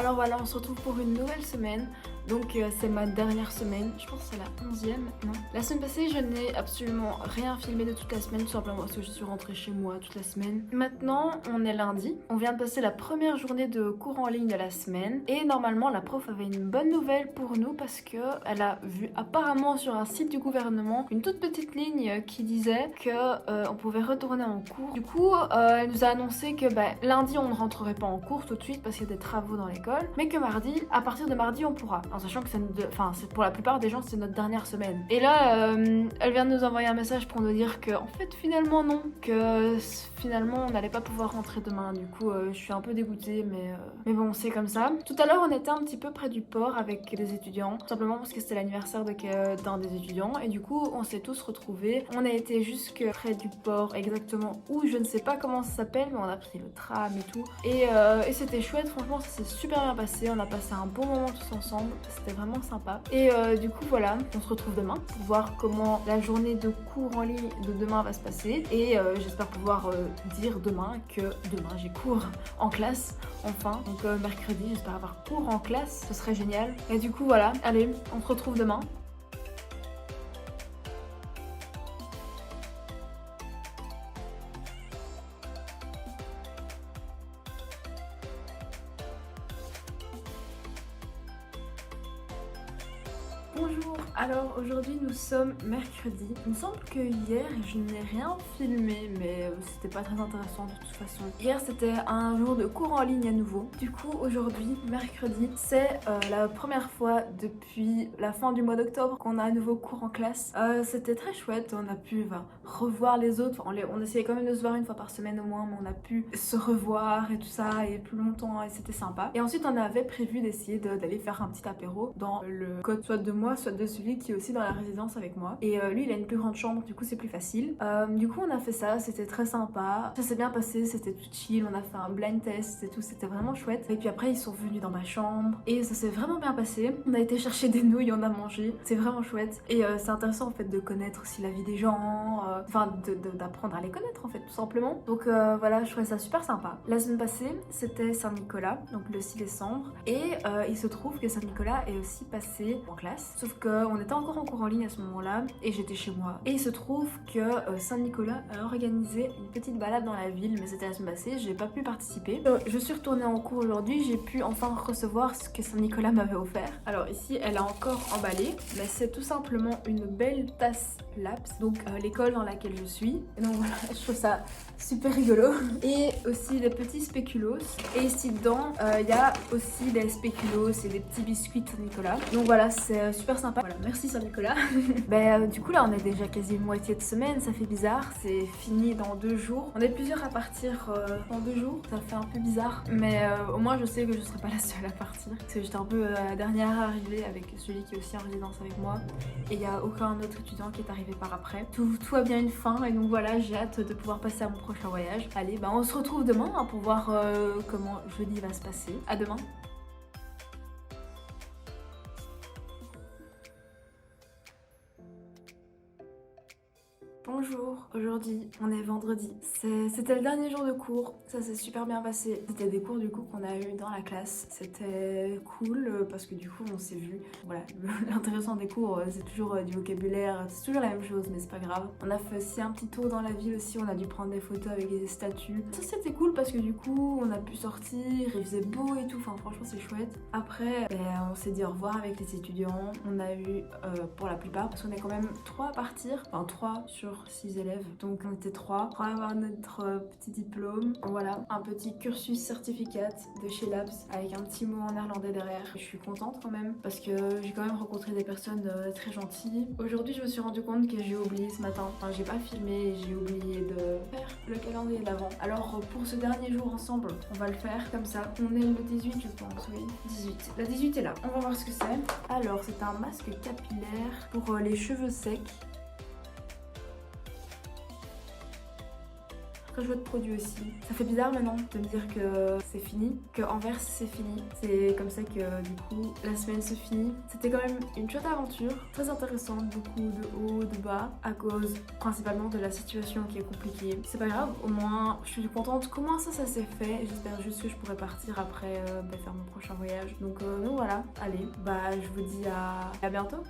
Alors voilà, on se retrouve pour une nouvelle semaine. Donc c'est ma dernière semaine, je pense que c'est la 11e maintenant. La semaine passée, je n'ai absolument rien filmé de toute la semaine, tout simplement parce que je suis rentrée chez moi toute la semaine. Maintenant, on est lundi. On vient de passer la première journée de cours en ligne de la semaine. Et normalement, la prof avait une bonne nouvelle pour nous parce que elle a vu apparemment sur un site du gouvernement une toute petite ligne qui disait que on pouvait retourner en cours. Du coup, elle nous a annoncé que lundi, on ne rentrerait pas en cours tout de suite parce qu'il y a des travaux dans l'école, mais que mardi, à partir de mardi, on pourra. En sachant que c'est pour la plupart des gens, c'est notre dernière semaine. Et là, elle vient de nous envoyer un message pour nous dire que, en fait, finalement non, que finalement on n'allait pas pouvoir rentrer demain. Du coup, je suis un peu dégoûtée, mais bon, c'est comme ça. Tout à l'heure, on était un petit peu près du port avec des étudiants, tout simplement parce que c'était l'anniversaire d'un des étudiants, et du coup, on s'est tous retrouvés. On a été jusque près du port, exactement où, je ne sais pas comment ça s'appelle, mais on a pris le tram et tout. Et c'était chouette, franchement, ça s'est super bien passé. On a passé un bon moment tous ensemble. C'était vraiment sympa. Et du coup voilà, on se retrouve demain pour voir comment la journée de cours en ligne de demain va se passer. Et j'espère pouvoir dire demain que demain j'ai cours en classe, enfin. Donc mercredi, j'espère avoir cours en classe, ce serait génial. Et du coup voilà, allez, on se retrouve demain. Bonjour, alors aujourd'hui nous sommes mercredi. Il me semble que hier je n'ai rien filmé, mais c'était pas très intéressant de toute façon. Hier c'était un jour de cours en ligne à nouveau. Du coup aujourd'hui, mercredi, c'est la première fois depuis la fin du mois d'octobre qu'on a à nouveau cours en classe. C'était très chouette, on a pu revoir les autres. On essayait quand même de se voir une fois par semaine au moins, mais on a pu se revoir et tout ça et plus longtemps et c'était sympa. Et ensuite on avait prévu d'essayer d'aller faire un petit apéro dans le code soit de moi, soit de celui qui est aussi dans la résidence avec moi. Et lui, il a une plus grande chambre, du coup, c'est plus facile. Du coup, on a fait ça, c'était très sympa. Ça s'est bien passé, c'était tout chill. On a fait un blind test et tout, c'était vraiment chouette. Et puis après, ils sont venus dans ma chambre et ça s'est vraiment bien passé. On a été chercher des nouilles, on a mangé. C'est vraiment chouette. Et c'est intéressant en fait de connaître aussi la vie des gens, enfin d'apprendre à les connaître en fait, tout simplement. Donc voilà, je trouvais ça super sympa. La semaine passée, c'était Saint-Nicolas, donc le 6 décembre. Et il se trouve que Saint-Nicolas est aussi passé en classe. Sauf qu'on était encore en cours en ligne à ce moment-là et j'étais chez moi. Et il se trouve que Saint-Nicolas a organisé une petite balade dans la ville, mais c'était la semaine passée, j'ai pas pu participer. Je suis retournée en cours aujourd'hui, j'ai pu enfin recevoir ce que Saint-Nicolas m'avait offert. Alors ici, elle a encore emballé, mais c'est tout simplement une belle tasse Laps, donc l'école dans laquelle je suis. Et donc voilà, je trouve ça super rigolo. Et aussi des petits spéculoos. Et ici dedans, il y a aussi des spéculoos et des petits biscuits de Saint-Nicolas. Donc voilà, c'est super sympa. Voilà, merci Saint-Nicolas. Du coup là, on est déjà quasi une moitié de semaine, ça fait bizarre. C'est fini dans 2 jours. On est plusieurs à partir dans 2 jours, ça fait un peu bizarre. Mais au moins, je sais que je serai pas la seule à partir. Parce que j'étais un peu la dernière à arriver avec celui qui est aussi en résidence avec moi. Et il n'y a aucun autre étudiant qui est arrivé par après. Tout a bien une fin et donc voilà, j'ai hâte de pouvoir passer à mon prochain voyage. Allez, on se retrouve demain pour voir comment jeudi va se passer. À demain. Bonjour, aujourd'hui on est vendredi. C'était le dernier jour de cours, ça s'est super bien passé. C'était des cours du coup qu'on a eu dans la classe. C'était cool parce que du coup on s'est vu. Voilà, l'intéressant des cours c'est toujours du vocabulaire, c'est toujours la même chose mais c'est pas grave. On a fait aussi un petit tour dans la ville aussi, on a dû prendre des photos avec des statues. Ça c'était cool parce que du coup on a pu sortir, il faisait beau et tout, enfin franchement c'est chouette. Après on s'est dit au revoir avec les étudiants. On a eu pour la plupart, parce qu'on est quand même 3 à partir, enfin 3 sur 6 élèves, donc on était 3 pour avoir notre petit diplôme. Voilà, un petit cursus certificat de chez Labs avec un petit mot en néerlandais derrière. Je suis contente quand même parce que j'ai quand même rencontré des personnes très gentilles. Aujourd'hui, je me suis rendu compte que j'ai oublié ce matin, enfin j'ai pas filmé, j'ai oublié de faire le calendrier d'avant. Alors pour ce dernier jour ensemble, on va le faire comme ça. On est le 18 je pense, oui. 18. La 18 est là. On va voir ce que c'est. Alors c'est un masque capillaire pour les cheveux secs. très chouette produit aussi. Ça fait bizarre maintenant de me dire que c'est fini, que Anvers c'est fini. C'est comme ça que du coup la semaine se finit. C'était quand même une chouette aventure, très intéressante, beaucoup de hauts, de bas, à cause principalement de la situation qui est compliquée. C'est pas grave, au moins je suis contente comment ça s'est fait. J'espère juste que je pourrai partir après faire mon prochain voyage. Donc voilà, allez, bah je vous dis à bientôt.